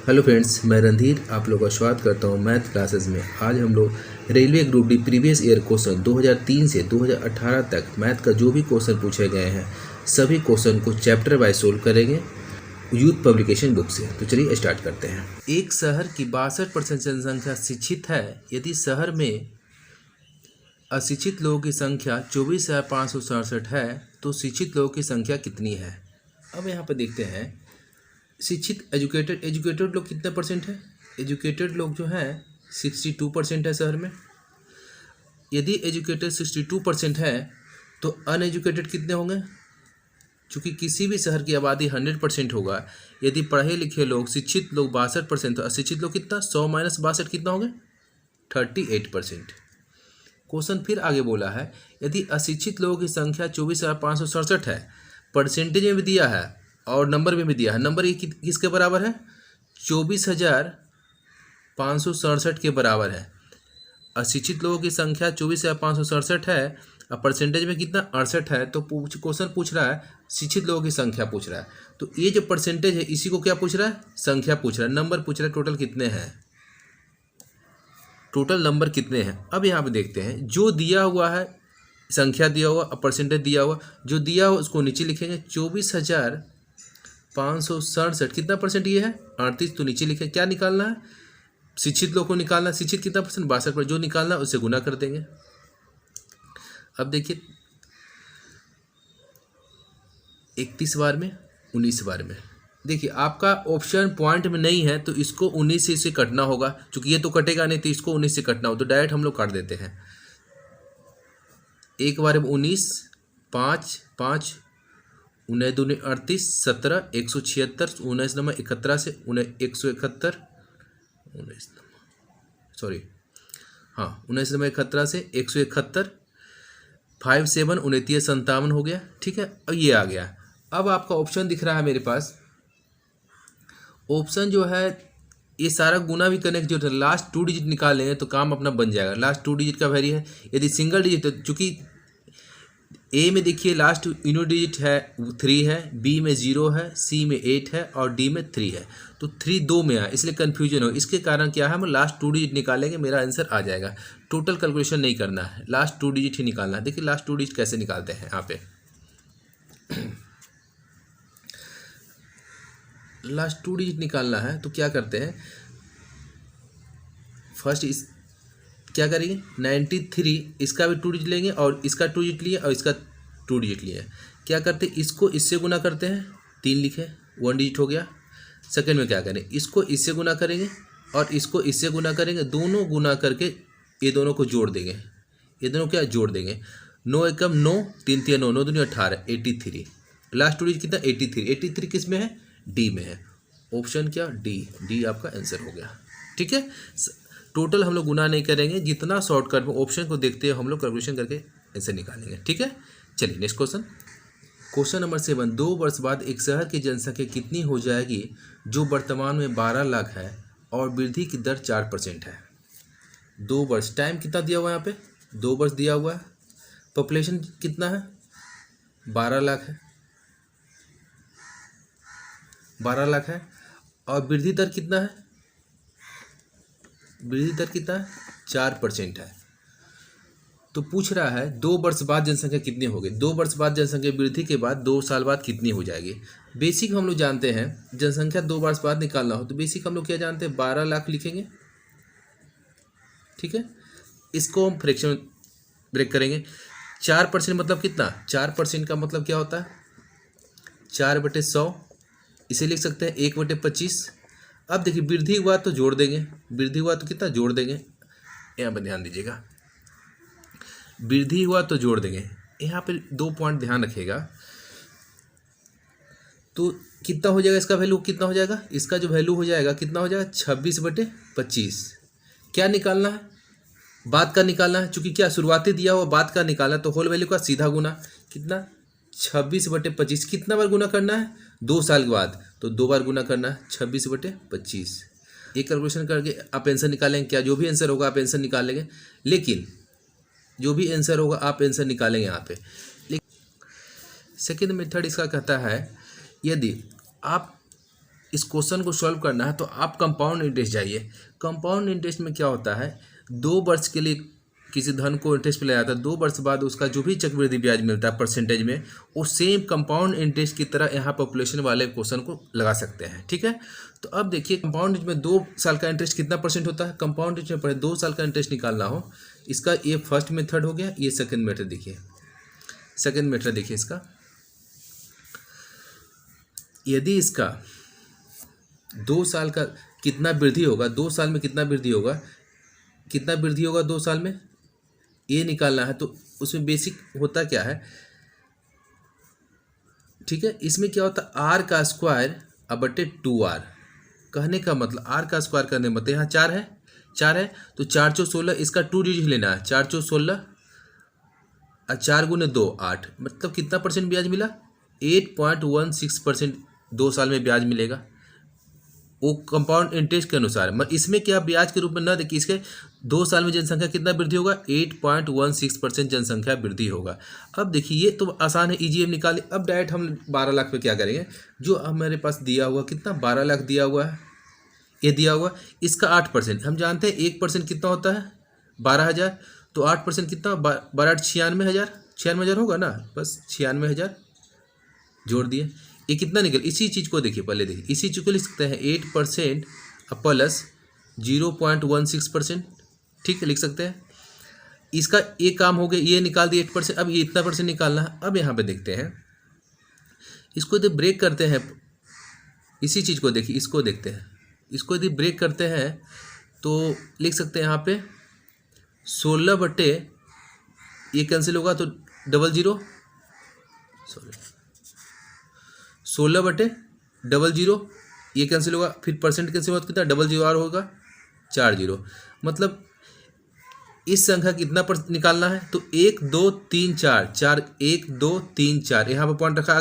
Hello friends, मैं रणधीर आप लोगों का स्वागत करता हूं मैथ क्लासेस में। आज हम लोग railway group D previous year question 2003 से 2018 तक मैथ का जो भी क्वेश्चन पूछे गए हैं सभी क्वेश्चन को चैप्टर वाइज सोल्व करेंगे यूथ पब्लिकेशन बुक से। तो चलिए स्टार्ट करते हैं। एक शहर की 62% जनसंख्या शिक्षित है। यदि शहर में अशिक्षित लोगों की संख्या 24,567 है तो शिक्षित लोगों की संख्या कितनी है। अब यहाँ पर देखते हैं शिक्षित एजुकेटेड लोग कितने परसेंट है। एजुकेटेड लोग जो हैं 62% है शहर में। यदि एजुकेटेड 62% है तो अनएजुकेटेड कितने होंगे। चूँकि किसी भी शहर की आबादी 100% होगा, यदि पढ़े लिखे लोग शिक्षित लोग 62% तो अशिक्षित लोग कितना 100 माइनस 62 कितना होंगे 38%। क्वेश्चन फिर आगे बोला है यदि अशिक्षित लोगों की संख्या 24,567 है, परसेंटेज में भी दिया है और नंबर में भी दिया है। नंबर ये किसके बराबर है 24,567 के बराबर है। अशिक्षित लोगों की संख्या 24,567 है और परसेंटेज में कितना 68 है। तो क्वेश्चन पूछ रहा है शिक्षित लोगों की संख्या पूछ रहा है। तो ये जो परसेंटेज है इसी को क्या पूछ रहा है, संख्या पूछ रहा है। नंबर पूछ रहा है टोटल कितने हैं, टोटल नंबर कितने हैं। अब यहाँ पे देखते हैं जो दिया हुआ है संख्या दिया हुआ और परसेंटेज दिया हुआ, जो दिया हुआ उसको नीचे लिखेंगे 24,567 कितना परसेंट ये है 38। तो नीचे लिखे क्या निकालना है, शिक्षित लोग को निकालना है। शिक्षित कितना परसेंट 62%, जो निकालना है उससे गुना कर देंगे। अब देखिए 31 बार में 19 बार में, देखिए आपका ऑप्शन पॉइंट में नहीं है तो इसको 19 से इसे कटना होगा। चूंकि ये तो कटेगा नहीं तो इसको 19 से कटना हो तो डायरेक्ट हम लोग काट देते हैं। एक बार में 19 5 5 19 दूनी 38 17 176 19 नंबर 71 से 171 19 सॉरी हाँ 19 नंबर 71 से 171 5 7 29 57 हो गया। ठीक है, अब ये आ गया। अब आपका ऑप्शन दिख रहा है मेरे पास। ऑप्शन जो है ये सारा गुना भी करने की जरूरत है। लास्ट 2 डिजिट निकाल लेंगे तो काम अपना बन जाएगा। लास्ट 2 डिजिट का वैल्यू है। यदि सिंगल डिजिट है चूँकि ए में देखिए लास्ट यूनिट डिजिट है 3 है, बी में 0 है, सी में 8 है और डी में 3 है। तो 3 2 में है इसलिए कन्फ्यूजन हो। इसके कारण क्या है हम लास्ट 2 डिजिट निकालेंगे, मेरा आंसर आ जाएगा। टोटल कैलकुलेशन नहीं करना है, लास्ट 2 डिजिट ही निकालना है। देखिए लास्ट 2 डिजिट कैसे निकालते हैं यहाँ पे। लास्ट 2 डिजिट निकालना है तो क्या करते हैं, फर्स्ट इस क्या करेंगे 93 इसका भी 2 डिजिट लेंगे और इसका 2 डिजिट लिए और इसका 2 डिजिट लिए। क्या करते हैं इसको इससे गुना करते हैं, 3 लिखे 1 डिजिट हो गया। सेकंड में क्या करें इसको इससे गुना करेंगे और इसको इससे गुना करेंगे, दोनों गुना करके ये दोनों को जोड़ देंगे। ये दोनों क्या जोड़ देंगे 9 एकम 9 3 3 9 9 दूनी 18 83। लास्ट 2 डिजिट कितना 83। 83 किस में है डी में है। ऑप्शन क्या डी आपका आंसर हो गया। ठीक है, टोटल हम लोग गुना नहीं करेंगे, जितना शॉर्टकट में ऑप्शन को देखते हैं हम लोग कैलकुलेशन करके आंसर निकालेंगे। ठीक है, चलिए नेक्स्ट क्वेश्चन। क्वेश्चन नंबर 7, 2 वर्ष बाद एक शहर की जनसंख्या कितनी हो जाएगी जो वर्तमान में 12 लाख है और वृद्धि की दर 4% है। 2 वर्ष टाइम कितना दिया हुआ है यहाँ पे 2 वर्ष दिया हुआ है। पॉपुलेशन कितना है 12 लाख है, 12 लाख है और वृद्धि दर कितना है, वृद्धि दर कितना है 4% है। तो पूछ रहा है 2 वर्ष बाद जनसंख्या कितनी होगी। 2 वर्ष बाद जनसंख्या वृद्धि के बाद 2 साल बाद कितनी हो जाएगी। बेसिक हम लोग जानते हैं जनसंख्या 2 वर्ष बाद निकालना हो तो बेसिक हम लोग क्या जानते हैं 12 लाख लिखेंगे। ठीक है, इसको हम फ्रैक्शन ब्रेक करेंगे। 4% मतलब कितना 4% का मतलब क्या होता है 4/100, इसे लिख सकते हैं 1/25। अब देखिए वृद्धि हुआ तो जोड़ देंगे, वृद्धि हुआ तो कितना जोड़ देंगे, यहाँ पर ध्यान दीजिएगा वृद्धि हुआ तो जोड़ देंगे। यहाँ पे 2 पॉइंट ध्यान रखिएगा। तो कितना हो जाएगा इसका वैल्यू कितना हो जाएगा, इसका जो वैल्यू हो जाएगा कितना हो जाएगा 26/25। क्या निकालना है बाद का निकालना है, चूंकि क्या शुरुआती दिया हुआ बाद का निकालना तो होल वैल्यू का सीधा गुना कितना 26/25। कितना बार गुना करना है 2 साल के बाद तो 2 बार गुना करना है 26/25। एक कैलकुलेशन करके आप आंसर निकालेंगे। क्या जो भी आंसर होगा आप आंसर निकालेंगे, लेकिन जो भी आंसर होगा आप आंसर निकालेंगे यहाँ पे। लेकिन सेकेंड मेथड इसका कहता है यदि आप इस क्वेश्चन को सॉल्व करना है तो आप कंपाउंड इंटरेस्ट जाइए। कंपाउंड इंटरेस्ट में क्या होता है, 2 वर्ष के लिए किसी धन को इंटरेस्ट पे लगाया जाता है, 2 वर्ष बाद उसका जो भी चक्रवृद्धि ब्याज मिलता है परसेंटेज में, वो सेम कंपाउंड इंटरेस्ट की तरह यहाँ पॉपुलेशन वाले क्वेश्चन को लगा सकते हैं। ठीक है, तो अब देखिए कंपाउंड इंटरेस्ट में 2 साल का इंटरेस्ट कितना परसेंट होता है। कंपाउंड इंटरेस्ट में पहले 2 साल का इंटरेस्ट निकालना हो, इसका ये फर्स्ट मेथड हो गया, ये सेकेंड मेथड देखिए। सेकेंड मेथड देखिए इसका, यदि इसका 2 साल का कितना वृद्धि होगा, 2 साल में कितना वृद्धि होगा, कितना वृद्धि होगा 2 साल में, ये निकालना है। तो उसमें बेसिक होता क्या है, ठीक है, इसमें क्या होता है, आर का स्क्वायर अब बटे 2r। कहने का मतलब आर का स्क्वायर करने मतलब यहाँ 4 है तो 4 चौ 16, इसका 2 डिजिट लेना है, 4 चौ 16 और 4 गुने 2 8, मतलब कितना परसेंट ब्याज मिला, 8.16% 2 साल में ब्याज मिलेगा, वो कंपाउंड इंटरेस्ट के अनुसार। इसमें क्या ब्याज के रूप में ना देखिए, इसके 2 साल में जनसंख्या कितना वृद्धि होगा, 8.16% जनसंख्या वृद्धि होगा। अब देखिए ये तो आसान है, ईजीएम निकाले। अब डायरेक्ट हम 12 लाख पे क्या करेंगे, जो हमारे पास दिया हुआ कितना 12 लाख दिया हुआ है, ये दिया हुआ, इसका 8% हम जानते हैं, 1% कितना होता है 12,000, तो 8% कितना 12 96,000, 96,000 होगा ना, बस 96,000 जोड़ दिए। ये कितना निकल, इसी चीज़ को देखिए, पहले देखिए इसी चीज़ को लिख सकते हैं 8% प्लस 0.16%, ठीक है, लिख सकते हैं। इसका एक काम हो गया, ये निकाल दिए 8%। अब ये इतना परसेंट निकालना है। अब यहाँ पे देखते हैं, इसको यदि ब्रेक करते हैं, इसी चीज़ को देखिए, इसको देखते हैं, इसको यदि ब्रेक करते हैं तो लिख सकते हैं यहाँ पे 16 बटे, ये कैंसिल होगा तो 00, सॉरी 16 बटे 00, ये कैंसिल होगा, फिर परसेंट कैंसिल होगा, कितना 00 और होगा 40, मतलब इस संख्या कितना पर निकालना है, तो 1 2 3 4 4 1 2 3 4, यहाँ पर पॉइंट रखा, आ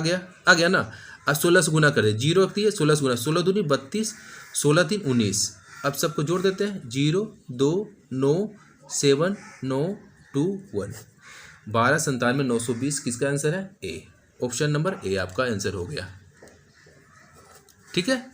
गया ना। अब 16 से गुना कर दे, 0 रखती है, 16 से गुना, 16 दूनी 32, 16 3 19। अब सबको जोड़ देते हैं, 0 2 9 7 9 2 1, 12 97 920, किसका आंसर है, ए। ऑप्शन नंबर ए आपका आंसर हो गया। ठीक है,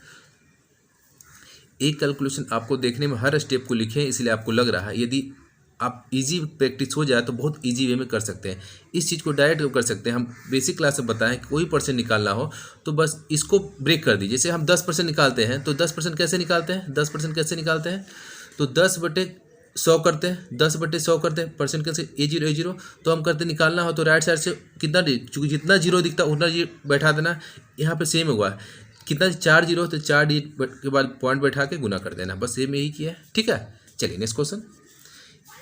एक कैलकुलेशन आपको देखने में हर स्टेप को लिखे हैं, इसलिए आपको लग रहा है। यदि आप इजी प्रैक्टिस हो जाए तो बहुत इजी वे में कर सकते हैं। इस चीज़ को डायरेक्ट कर सकते हैं। हम बेसिक क्लास में बताएं कि कोई परसेंट निकालना हो तो बस इसको ब्रेक कर दीजिए। जैसे हम 10% निकालते हैं तो 10% कैसे निकालते हैं, 10% कैसे निकालते हैं, तो 10/100 करते हैं, 10/100 करते हैं, परसेंट कैसे, A0 तो हम करते निकालना हो तो राइट साइड से कितना, चूँकि जितना जीरो दिखता है उतना जीरो बैठा देना। यहाँ पे सेम हुआ, कितना 4 जीरो, तो 4 डिजिट के बाद पॉइंट बैठा के गुना कर देना, बस सेम यही किया है। ठीक है, चलिए नेक्स्ट क्वेश्चन।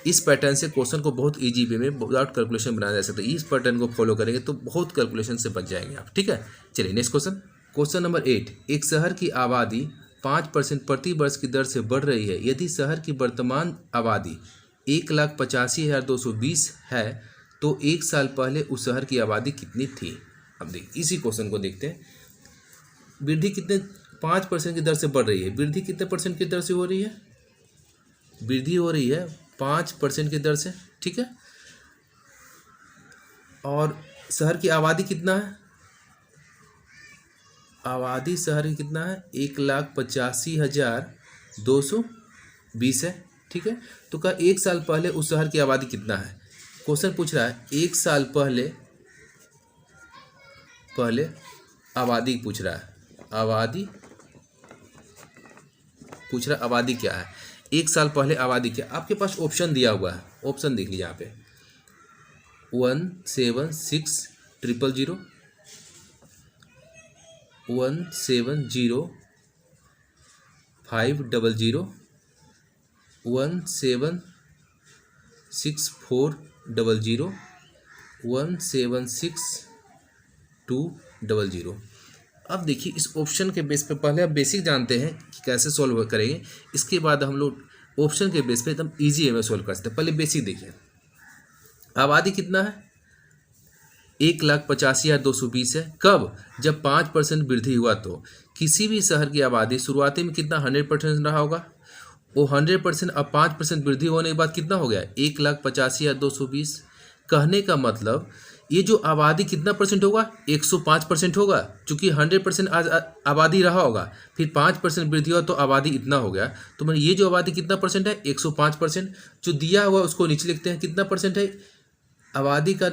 इस पैटर्न से क्वेश्चन को बहुत इजी वे में विदाउट कैलकुलेशन बनाया जा सकता है। इस पैटर्न को फॉलो करेंगे तो बहुत कैलकुलेशन से बच जाएंगे आप। ठीक है, चलिए नेक्स्ट क्वेश्चन। क्वेश्चन नंबर 8, एक शहर की आबादी 5% प्रति वर्ष की दर से बढ़ रही है। यदि शहर की वर्तमान आबादी 1,85,220 है तो 1 साल पहले उस शहर की आबादी कितनी थी। अब देखिए इसी क्वेश्चन को देखते हैं। वृद्धि कितने 5% की दर से बढ़ रही है, वृद्धि कितने परसेंट की दर से हो रही है, वृद्धि हो रही है 5% की दर से। ठीक है, और शहर की आबादी कितना है, आबादी शहर की कितना है 1,85,220 है। ठीक है, तो क्या 1 साल पहले उस शहर की आबादी कितना है। क्वेश्चन पूछ रहा है 1 साल पहले आबादी पूछ रहा है, आबादी पूछ रहा है, आबादी क्या है, 1 साल पहले आबादी क्या। आपके पास ऑप्शन दिया हुआ है, ऑप्शन देख लीजिए यहाँ पे 176,000, 170,500, 176,400, 176,200। अब देखिए इस ऑप्शन के बेस पे पहले आप बेसिक जानते हैं कि कैसे सॉल्व करेंगे, इसके बाद हम लोग ऑप्शन के बेस पे एकदम ईजी वे में सॉल्व कर सकते हैं। पहले बेसिक देखिए, आबादी कितना है 1,85,220 है। कब, जब 5% वृद्धि हुआ। तो किसी भी शहर की आबादी शुरुआती में कितना 100% रहा होगा, वो 100% अब 5% वृद्धि होने के बाद कितना हो गया 1,85,220। कहने का मतलब ये जो आबादी कितना परसेंट होगा, 105% होगा, चूँकि 100% आज आबादी रहा होगा, फिर 5% वृद्धि हुआ तो आबादी इतना हो गया। तो मैंने ये जो आबादी कितना परसेंट है, 105%। जो दिया हुआ उसको नीचे लिखते हैं, कितना परसेंट है आबादी का,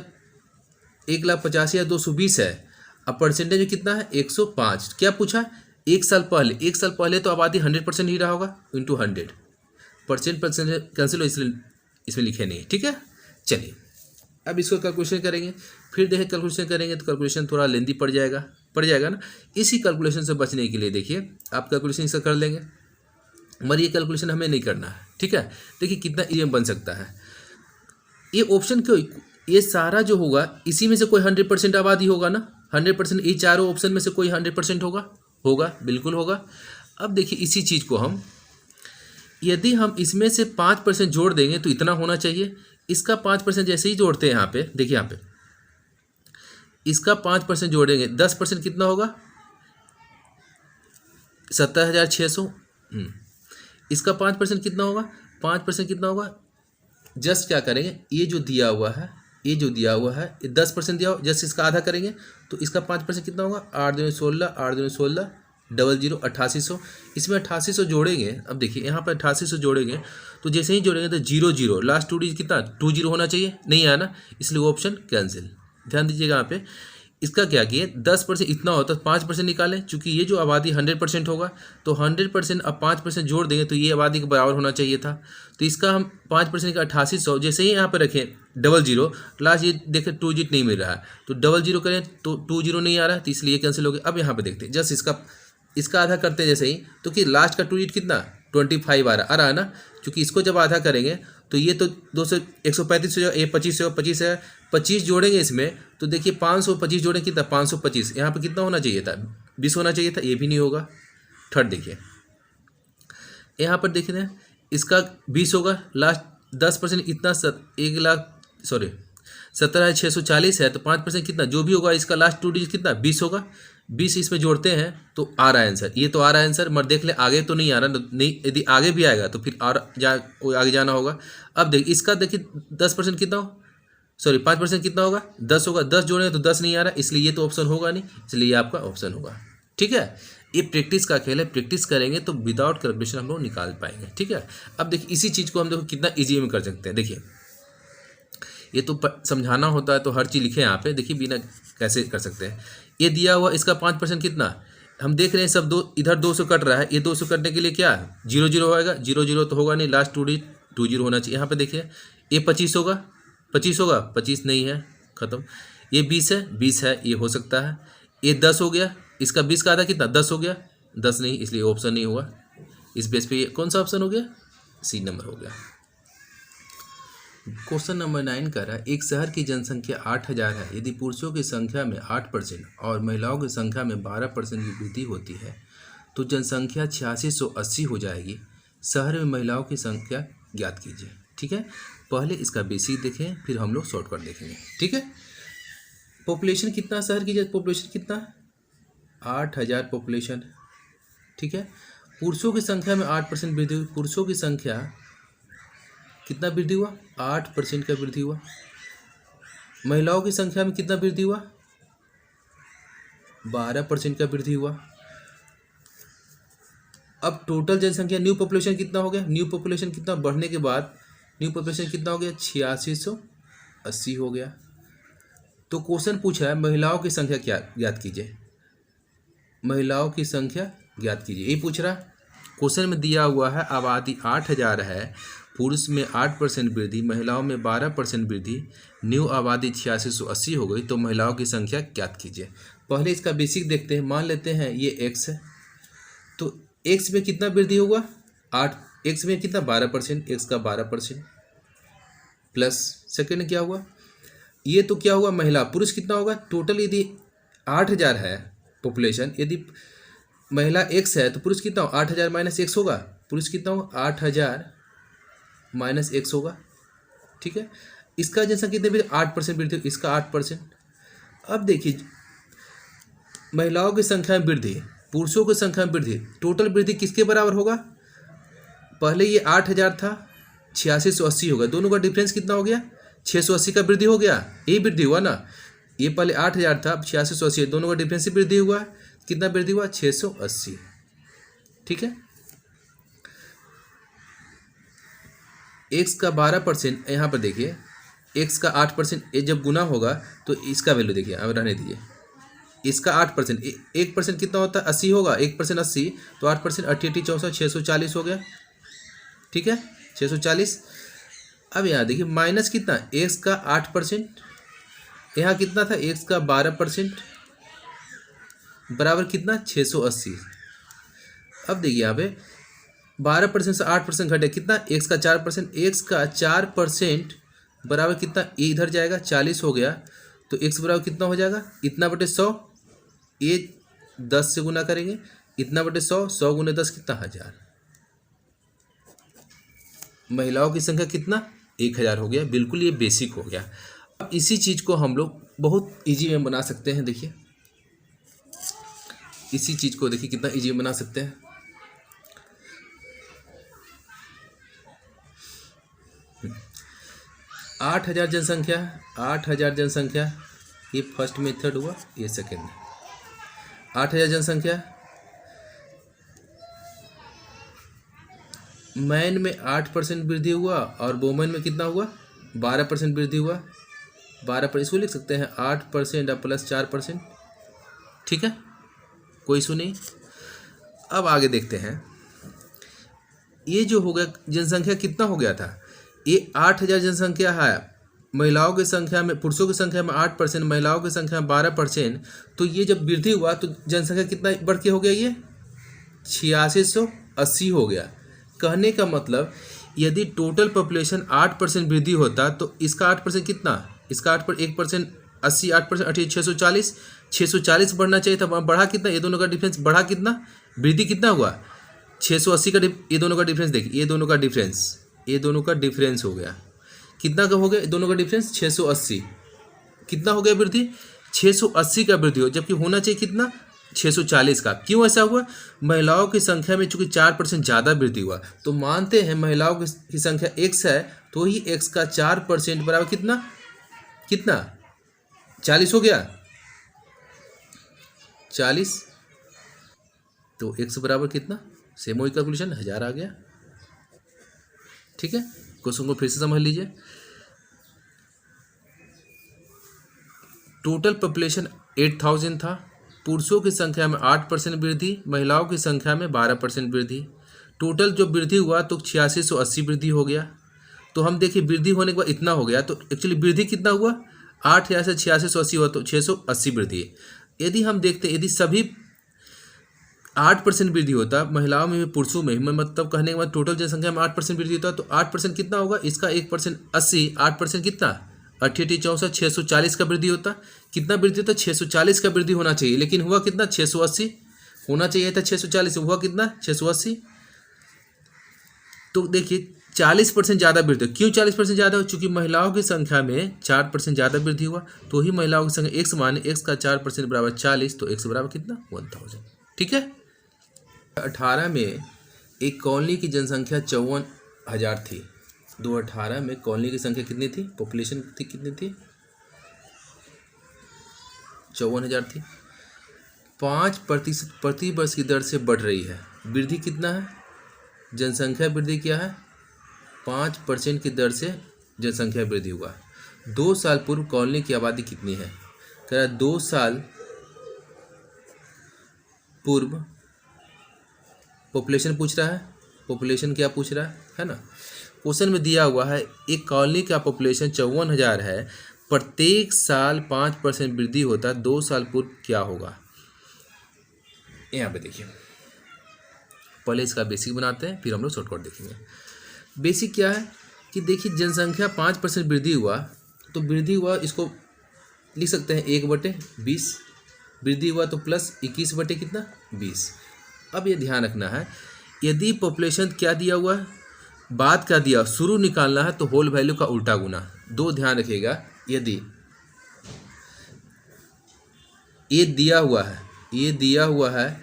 1,85,220 है। अब परसेंटेज में कितना है, 105। क्या पूछा, एक साल पहले तो आबादी 100% ही रहा होगा, इंटू 100। परसेंट कैंसिल हो, इसलिए इसमें लिखे नहीं, ठीक है। चलिए अब इसको कैलकुलेशन करेंगे, फिर देखें कैलकुलेशन करेंगे तो कैलकुलेशन थोड़ा लेंदी पड़ जाएगा ना। इसी कैलकुलेशन से बचने के लिए देखिए आप कैलकुलेशन इसका कर लेंगे, मगर ये कैलकुलेशन हमें नहीं करना है, ठीक है। देखिए कितना ईएम बन सकता है। ये ऑप्शन क्यों, ये सारा जो होगा इसी में से कोई 100% आबादी होगा ना, 100%। ये चारों ऑप्शन में से कोई 100% होगा, बिल्कुल होगा। अब देखिए इसी चीज़ को हम, यदि हम इसमें से 5% जोड़ देंगे तो इतना होना चाहिए। इसका 5% जैसे ही जोड़ते हैं यहाँ पे, देखिए यहाँ पे इसका 5% जोड़ेंगे, 10% कितना होगा, 70,600। इसका 5% कितना होगा, 5% कितना होगा, जस्ट क्या करेंगे, ये जो दिया हुआ है ये 10% दिया हो, जस्ट इसका आधा करेंगे तो इसका 5% कितना होगा, 8 दूनी 16, 8 दूनी 16, 00 8800। इसमें 8800 जोड़ेंगे। अब देखिए यहाँ पर 8800 जोड़ेंगे तो जैसे ही जोड़ेंगे तो 00, लास्ट 2 डिजिट कितना, 20 होना चाहिए, नहीं आया ना, इसलिए ऑप्शन कैंसिल। ध्यान दीजिएगा यहाँ पे इसका क्या किए, 10% इतना होता है, 5% निकालें। चूँकि ये जो आबादी 100% होगा तो 100% अब 5% जोड़ देंगे तो ये आबादी के बराबर होना चाहिए था। तो इसका हम 5% का 8800, जैसे ही यहाँ पर रखें 00, लास्ट ये देखें 2 डिजिट नहीं मिल रहा है तो 00 करें तो 20 नहीं आ रहा है, तो इसलिए ये कैंसिल हो गया। अब यहाँ पे देखते हैं, जस्ट इसका आधा करते हैं जैसे ही, तो कि लास्ट का 2 डिजिट कितना, 25 आ रहा है ना। क्योंकि इसको जब आधा करेंगे तो ये तो 135 हो जाएगा, ये 25 होगा, 25 है, 25 जोड़ेंगे इसमें तो देखिए 525 जोड़ेंगे कितना, 525। यहाँ पे कितना होना चाहिए था, 20 होना चाहिए था, ये भी नहीं होगा। थर्ड देखिए यहाँ पर देख रहे हैं इसका 20 होगा, लास्ट 10% इतना 17,640 है, तो 5% कितना जो भी होगा इसका लास्ट 2 डिजिट कितना, 20 होगा। 20 इसमें जोड़ते हैं तो आ रहा है आंसर, ये तो आ रहा है आंसर, मगर देख ले आगे तो नहीं आ रहा, नहीं यदि आगे भी आएगा तो फिर आगे जाना होगा। अब देखिए इसका देखिए 10% कितना हो, 5% कितना होगा, 10 होगा, 10 जोड़ेंगे तो 10 नहीं आ रहा, इसलिए ये तो ऑप्शन होगा नहीं, इसलिए ये आपका ऑप्शन होगा, ठीक है। ये प्रैक्टिस का खेल है, प्रैक्टिस करेंगे तो विदाउट कैलकुलेशन हम लोग निकाल पाएंगे, ठीक है। अब देखिए इसी चीज़ को हम देखो कितना ईजी में कर सकते हैं। देखिए ये तो समझाना होता है तो हर चीज़ लिखे यहाँ पे, देखिए बिना कैसे कर सकते हैं। ये दिया हुआ इसका 5% कितना, हम देख रहे हैं सब इधर 200 कट रहा है, ये 200 कटने के लिए क्या है, 00 होगा, 00 तो होगा नहीं, लास्ट 2 डिजिट 20 होना चाहिए। यहाँ पे देखिए ये 25 होगा, 25 नहीं है, ख़त्म। ये 20 है, ये हो सकता है। ये 10 हो गया, इसका 20 का आधा कितना, 10 हो गया, 10 नहीं, इसलिए ऑप्शन नहीं हुआ। इस बेस पे ये कौन सा ऑप्शन हो गया, सी नंबर हो गया। क्वेश्चन नंबर 9 कर रहा है, एक शहर की जनसंख्या 8000 है, यदि पुरुषों की संख्या में 8% और महिलाओं की संख्या में 12% की वृद्धि होती है तो जनसंख्या 8680 हो जाएगी। शहर में महिलाओं की संख्या ज्ञात कीजिए, ठीक है। पहले इसका बेसिक देखें, फिर हम लोग शॉर्टकट देखेंगे, ठीक है। पॉपुलेशन कितना शहर की, पॉपुलेशन कितना, 8000 पॉपुलेशन, ठीक है। पुरुषों की संख्या में 8% वृद्धि हुई, पुरुषों की संख्या कितना वृद्धि हुआ, 8% का वृद्धि हुआ। महिलाओं की संख्या में कितना वृद्धि हुआ, 12% का वृद्धि हुआ। अब टोटल जनसंख्या न्यू पॉपुलेशन कितना हो गया, न्यू पॉपुलेशन कितना बढ़ने के बाद न्यू पॉपुलेशन कितना हो गया, 8680 हो गया। तो क्वेश्चन पूछा है महिलाओं की संख्या क्या ज्ञात कीजिए, महिलाओं की संख्या ज्ञात कीजिए, ये पूछ रहा। क्वेश्चन में दिया हुआ है आबादी 8000 है, पुरुष में 8% वृद्धि, महिलाओं में 12% वृद्धि, न्यू आबादी 8680 हो गई, तो महिलाओं की संख्या ज्ञात कीजिए। पहले इसका बेसिक देखते हैं, मान लेते हैं ये x है, तो x में कितना वृद्धि होगा, 8, x में कितना 12%, x का 12% प्लस सेकेंड क्या हुआ, ये तो क्या हुआ महिला, पुरुष कितना होगा, टोटल यदि 8000 है पॉपुलेशन, यदि महिला x है तो पुरुष कितना होगा, 8000 माइनस x होगा, पुरुष कितना होगा, 8000 माइनस x होगा, ठीक है। इसका जनसंख्या कितने वृद्धि, 8% वृद्धि, इसका 8%। अब देखिए महिलाओं की संख्या में वृद्धि, पुरुषों की संख्या में वृद्धि, टोटल वृद्धि किसके बराबर होगा, पहले ये 8000 था, 8680 होगा, दोनों का डिफरेंस कितना हो गया, 680 का वृद्धि हो गया, यही वृद्धि हुआ ना। ये पहले 8000 था, अब 8680, दोनों का डिफरेंस ही वृद्धि हुआ है। कितना वृद्धि हुआ? 680। ठीक है, x का 12%, यहाँ पर देखिए x का 8%, ये जब गुना होगा तो इसका वैल्यू देखिए, अब रहने दीजिए। इसका 8%, 1% कितना होता है? 80 होगा, 1% 80, तो 8% 88 64 640 हो गया। ठीक है, 640। अब यहाँ देखिए माइनस कितना, x का 8%, यहाँ कितना था, x का 12%, बराबर कितना, 680। अब देखिए यहाँ पे 12% से 8% घटे, कितना, x का 4%, x का 4% बराबर कितना, ये इधर जाएगा, 40 हो गया, तो x बराबर कितना हो जाएगा, इतना बटे 100, ये 10 से गुना करेंगे, इतना बटे 100, 100 गुने 10 कितना, 1000। महिलाओं की संख्या कितना, 1000 हो गया। बिल्कुल ये बेसिक हो गया। अब इसी चीज़ को हम लोग बहुत इजी में बना सकते हैं। देखिए इसी चीज़ को देखिए कितना इजी में बना सकते हैं। आठ हजार जनसंख्या, 8000 जनसंख्या, ये फर्स्ट मेथड हुआ, ये सेकेंड है। 8000 जनसंख्या, मैन में 8% वृद्धि हुआ और वोमेन में कितना हुआ, 12% वृद्धि हुआ। 12%, इसको लिख सकते हैं 8% और प्लस 4%। ठीक है, कोई इशू नहीं। अब आगे देखते हैं, ये जो हो गया जनसंख्या कितना हो गया था, ये 8000 जनसंख्या है। महिलाओं की संख्या में, पुरुषों की संख्या में 8%, महिलाओं की संख्या में 12%, तो ये जब वृद्धि हुआ तो जनसंख्या कितना बढ़ के हो गया, ये 8680 हो गया। कहने का मतलब यदि टोटल पॉपुलेशन 8% वृद्धि होता तो इसका 8% कितना, इसका 1% 80, 8% 88, 640, 640 बढ़ना चाहिए था, वहाँ बढ़ा कितना, ये दोनों का डिफरेंस बढ़ा कितना, वृद्धि कितना हुआ, 680 का ये दोनों का डिफरेंस देखिए, ये दोनों का डिफरेंस हो गया, कितना का हो गया, दोनों का डिफरेंस 680। कितना हो गया वृद्धि, 680 का वृद्धि हो, जबकि होना चाहिए कितना, 640 का। क्यों ऐसा हुआ, महिलाओं की संख्या में चूंकि 4% ज़्यादा वृद्धि हुआ, तो मानते हैं महिलाओं की संख्या x है, तो ही x का 4% बराबर कितना, 40 हो गया, 40, तो x बराबर कितना, सेम वही कैलकुलेशन 1000 आ गया। ठीक है, क्वेश्चन को फिर से समझ लीजिए। टोटल पॉपुलेशन 8000 था, पुरुषों की संख्या में 8% वृद्धि, महिलाओं की संख्या में 12% वृद्धि। टोटल जो वृद्धि हुआ तो 8680 वृद्धि हो गया। तो हम देखिए वृद्धि होने के बाद इतना हो गया, तो एक्चुअली वृद्धि कितना हुआ, 8000 से 8680 हुआ, तो 680 वृद्धि। यदि हम देखते हैं, यदि सभी 8% वृद्धि होता, महिलाओं में भी पुरुषों में, मतलब कहने के बाद टोटल जनसंख्या में 8% वृद्धि होता, तो 8% कितना होगा, इसका 1% 80, 8% कितना, 88 64 640 का वृद्धि होता। कितना वृद्धि होता, 640 का वृद्धि होना चाहिए, लेकिन हुआ कितना, 680 होना चाहिए था, 640 हुआ कितना, 680। तो देखिए 40% ज़्यादा वृद्धि, क्यों 40% ज़्यादा हो, चूँकि महिलाओं की संख्या में 4% ज़्यादा वृद्धि हुआ, तो ही महिलाओं की संख्या x माने x का 4% बराबर 40, तो x बराबर कितना, 1000। ठीक है, 2018 में एक कॉलोनी की जनसंख्या 54,000 थी। 2018 में कॉलोनी की संख्या कितनी थी, पॉपुलेशन थी कितनी थी, 54,000 थी। 5% प्रति वर्ष की दर से बढ़ रही है। वृद्धि कितना है, जनसंख्या वृद्धि क्या है, 5% की दर से जनसंख्या वृद्धि हुआ। 2 साल पूर्व कॉलोनी की आबादी कितनी है, कह रहा 2 साल पूर्व पॉपुलेशन पूछ रहा है, पॉपुलेशन क्या पूछ रहा है ना। क्वेश्चन में दिया हुआ है एक कॉलोनी का पॉपुलेशन 54,000 है, प्रत्येक साल 5% वृद्धि होता है, 2 साल पूर्व क्या होगा। यहाँ पे देखिए, पहले इसका बेसिक बनाते हैं, फिर हम लोग शॉर्टकट देखेंगे। बेसिक क्या है कि देखिए जनसंख्या 5% वृद्धि हुआ, तो वृद्धि हुआ इसको लिख सकते हैं 1/20, वृद्धि हुआ तो प्लस 21 बटे कितना, 20। अब ये ध्यान रखना है, यदि पॉपुलेशन क्या दिया हुआ है, बाद का दिया, शुरू निकालना है तो होल वैल्यू का उल्टा गुना। 2 ध्यान रखिएगा, यदि ये दिया हुआ है,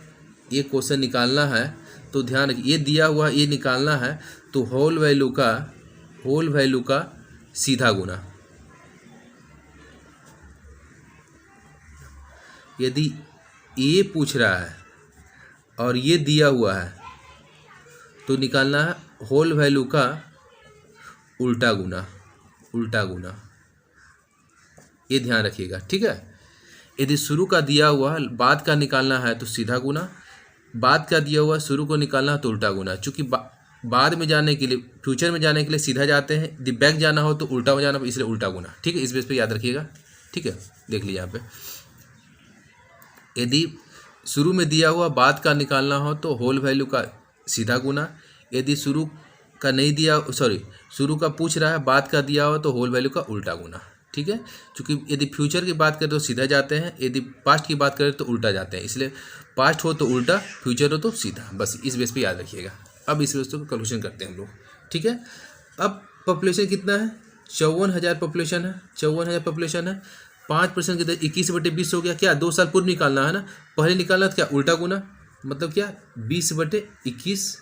ये क्वेश्चन निकालना है तो ध्यान रखिए, ये दिया हुआ है, ये निकालना है तो होल वैल्यू का सीधा गुना। यदि ये पूछ रहा है और ये दिया हुआ है तो निकालना है होल वैल्यू का उल्टा गुना, उल्टा गुना, ये ध्यान रखिएगा, ठीक है। यदि शुरू का दिया हुआ बाद का निकालना है तो सीधा गुना, बाद का दिया हुआ शुरू को निकालना है तो उल्टा गुना। चूँकि बाद में जाने के लिए, फ्यूचर में जाने के लिए सीधा जाते हैं, यदि बैक जाना हो तो उल्टा हो जाना, इसलिए उल्टा गुना, ठीक है। इस बेस पे याद रखिएगा, ठीक है। देख लीजिए यहाँ पे, यदि शुरू में दिया हुआ बाद का निकालना हो तो होल वैल्यू का सीधा गुना, यदि शुरू का नहीं दिया, शुरू का पूछ रहा है बाद का दिया हो तो होल वैल्यू का उल्टा गुना, ठीक है। क्योंकि यदि फ्यूचर की बात करें तो सीधा जाते हैं, यदि पास्ट की बात करें तो उल्टा जाते हैं, इसलिए पास्ट हो तो उल्टा, फ्यूचर हो तो सीधा, बस इस बेस पे याद रखिएगा। अब इस बेस को कैलकुलेशन करते हैं हम लोग, ठीक है। अब पॉपुलेशन कितना है, 54,000 पॉपुलेशन है, 54,000 पॉपुलेशन है। 5% की दर 21/20 हो गया, क्या 2 साल पूर्व निकालना है ना, पहले निकालना तो क्या उल्टा गुना, मतलब क्या 20/21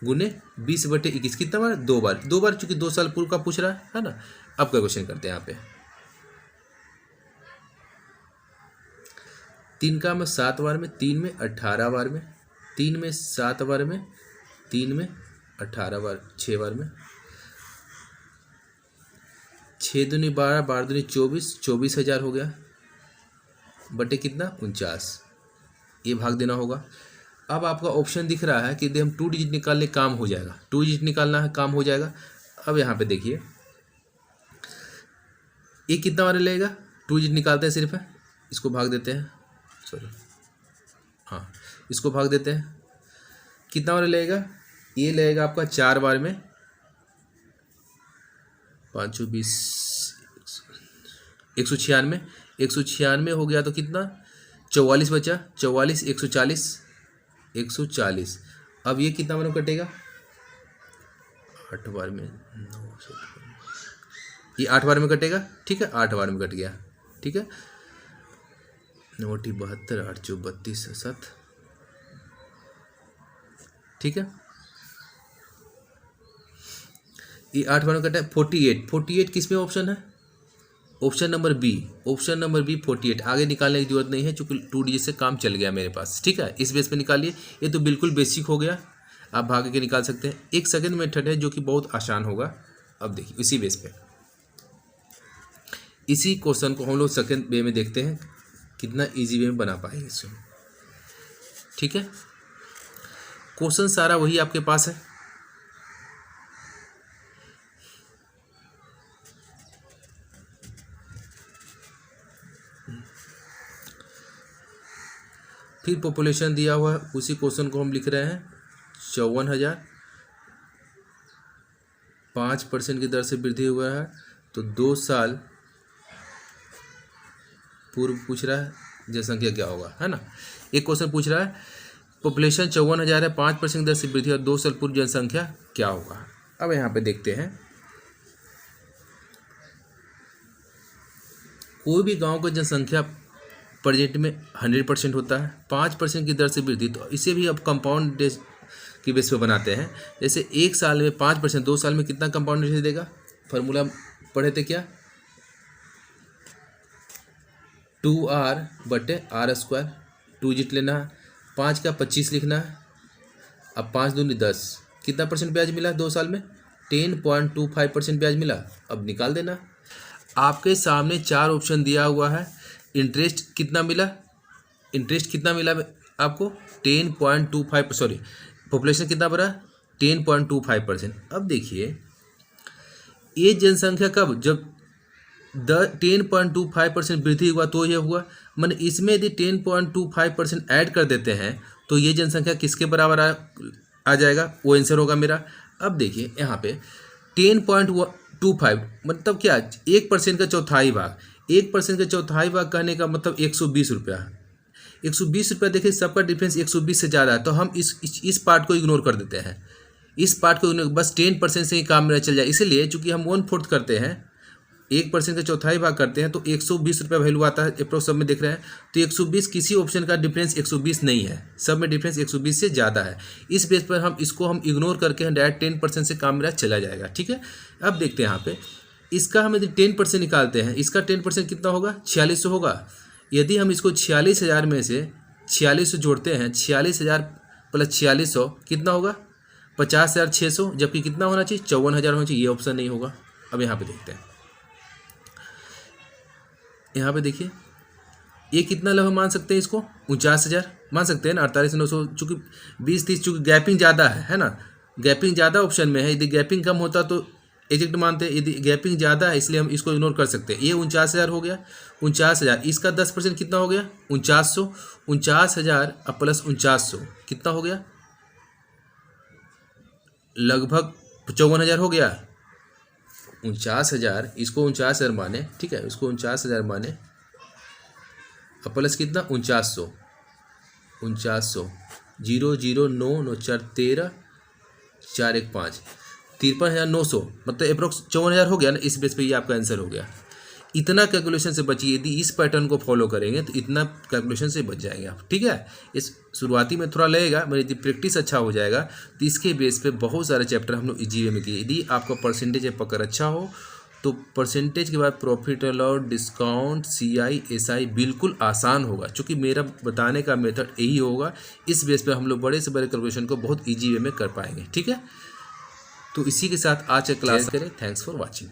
गुने 20/21, कितना बार, 2 बार, 2 बार, चूंकि 2 साल पूर्व का पूछ रहा है ना। अब क्वेश्चन करते हैं यहाँ पे, 3 का में 7 बार में, 3 में 18 बार में, 3 में 7 बार में, 3 में 18 बार, 6 बार में, 6 दूनी 12, 12 दूनी 24, 24,000 हो गया, बटे कितना 49, ये भाग देना होगा। अब आपका ऑप्शन दिख रहा है कि यदि हम 2 डिजिट निकालने काम हो जाएगा, 2 डिजिट निकालना है काम हो जाएगा। अब यहाँ पे देखिए ये कितना बार लेगा, 2 डिजिट निकालते हैं सिर्फ है, इसको भाग देते हैं, हाँ इसको भाग देते हैं, कितना बार लेगा, ये लेगा आपका 4 बार में, 5 20 196, 196 हो गया तो कितना 44 बचा, 44 140, 140। अब ये कितना बार में कटेगा, 8 बार में, ये 8 बार में कटेगा, ठीक है, 8 बार में कट गया, ठीक है। 9 72 8 32 7, ठीक है, ये 8 बार में कटा है। 48 किस में ऑप्शन है, option number B, option number B 48, आगे निकालने की जरूरत नहीं है क्योंकि 2 डिजिट से काम चल गया मेरे पास, ठीक है। इस बेस पे निकालिए, ये तो बिल्कुल बेसिक हो गया, आप भाग के निकाल सकते हैं। एक सेकंड मेथड है जो कि बहुत आसान होगा। अब देखिए इसी बेस पे, इसी क्वेश्चन को हम लोग सेकंड वे में देखते हैं कितना इजी वे में बना पाएंगे इसको, ठीक है। क्वेश्चन सारा वही आपके पास है, फिर पॉपुलेशन दिया हुआ है, उसी क्वेश्चन को हम लिख रहे हैं 54,000, 5% की दर से वृद्धि हुआ है, तो 2 साल पूर्व पूछ रहा है जनसंख्या क्या होगा, है ना। एक क्वेश्चन पूछ रहा है पॉपुलेशन 54,000 है, 5% की दर से वृद्धि और 2 साल पूर्व जनसंख्या क्या होगा। अब यहाँ पे देखते हैं, कोई भी गांव का जनसंख्या प्रेजेंट में 100% होता है, 5% की दर से वृद्धि, तो इसे भी अब कंपाउंड डेज की बेस पे बनाते हैं। जैसे 1 साल में 5%, 2 साल में कितना कंपाउंड डेज देगा, फार्मूला पढ़े थे क्या, 2r/r², 2 डिजिट लेना है, 5 का 25 लिखना है। अब 5 दूनी 10, कितना परसेंट ब्याज मिला 2 साल में, 10.25% ब्याज मिला। अब निकाल देना, आपके सामने 4 ऑप्शन दिया हुआ है, इंटरेस्ट कितना मिला, इंटरेस्ट कितना मिला आपको 10.25, पॉपुलेशन कितना बढ़ा 10.25%। अब देखिए ये जनसंख्या कब, जब 10.25% वृद्धि हुआ तो ये हुआ, मैंने इसमें यदि 10.25% ऐड कर देते हैं तो ये जनसंख्या किसके बराबर आ जाएगा, वो आंसर होगा मेरा। अब देखिए यहाँ पे 10.25 मतलब क्या, 1% का चौथाई भाग, 1% का चौथाई भाग कहने का मतलब 120 रुपया, 120 रुपया। देखिए सबका डिफरेंस 120 से ज़्यादा है, तो हम इस पार्ट को इग्नोर कर देते हैं, इस पार्ट को बस 10% से ही काम मेरा चल जाए। इसीलिए चूंकि हम 1/4 करते हैं, 1% का चौथाई भाग करते हैं, तो 120 रुपया वैल्यू आता है अप्रोक्स, सब में देख रहे हैं। तो 120, किसी ऑप्शन का डिफरेंस 120 नहीं है, सब में डिफरेंस 120 से ज़्यादा है। इस बेस पर हम इसको इग्नोर करके हम डायरेक्ट 10% से काम मेरा चला जाएगा, ठीक है। अब देखते हैं यहाँ पे, इसका हम यदि 10% निकालते हैं, इसका 10% कितना होगा 4600 होगा, यदि हम इसको 46,000 में से 4600 जोड़ते हैं, 46,000 प्लस 4600 कितना होगा? 50,600, जबकि कितना होना चाहिए? 54,000 होना चाहिए। ये ऑप्शन नहीं होगा। अब यहाँ पे देखते हैं, यहाँ पे देखिए ये कितना लगभग मान सकते हैं इसको? 49,000 मान सकते हैं ना। 48,900, चूँकि 20-30 चूँकि गैपिंग ज़्यादा है ना, गैपिंग ज़्यादा ऑप्शन में है। यदि गैपिंग कम होता तो एग्जैक्ट मानते हैं, यदि गैपिंग ज़्यादा है इसलिए हम इसको इग्नोर कर सकते हैं। ये 49,000 हो गया। 49,000 इसका 10% कितना हो गया? 4900। 49,000 अब प्लस 4900 कितना हो गया? लगभग 54,000 हो गया। 49,000, इसको 49,000 माने, ठीक है, इसको 49,000 माने, अब प्लस कितना? 4900। 4900 0 0 9 9 4 13 4 1 5 53,900, मतलब अप्रोक्स 54,000 हो गया ना। इस बेस पे ये आपका आंसर हो गया। इतना कैलकुलेशन से बचिए। यदि इस पैटर्न को फॉलो करेंगे तो इतना कैलकुलेशन से बच जाएंगे आप, ठीक है। इस शुरुआती में थोड़ा लगेगा, मेरी यदि प्रैक्टिस अच्छा हो जाएगा तो इसके बेस पे बहुत सारे चैप्टर हम लोग इजी वे में किए। यदि आपका परसेंटेज पकड़ अच्छा हो तो परसेंटेज के बाद profit and loss, discount, CI, SI बिल्कुल आसान होगा, क्योंकि मेरा बताने का मेथड यही होगा। इस बेस पे हम लोग बड़े से बड़े कैलकुलेशन को बहुत ईजी वे में कर पाएंगे, ठीक है। तो इसी के साथ आज क्लास करें। Thanks for watching.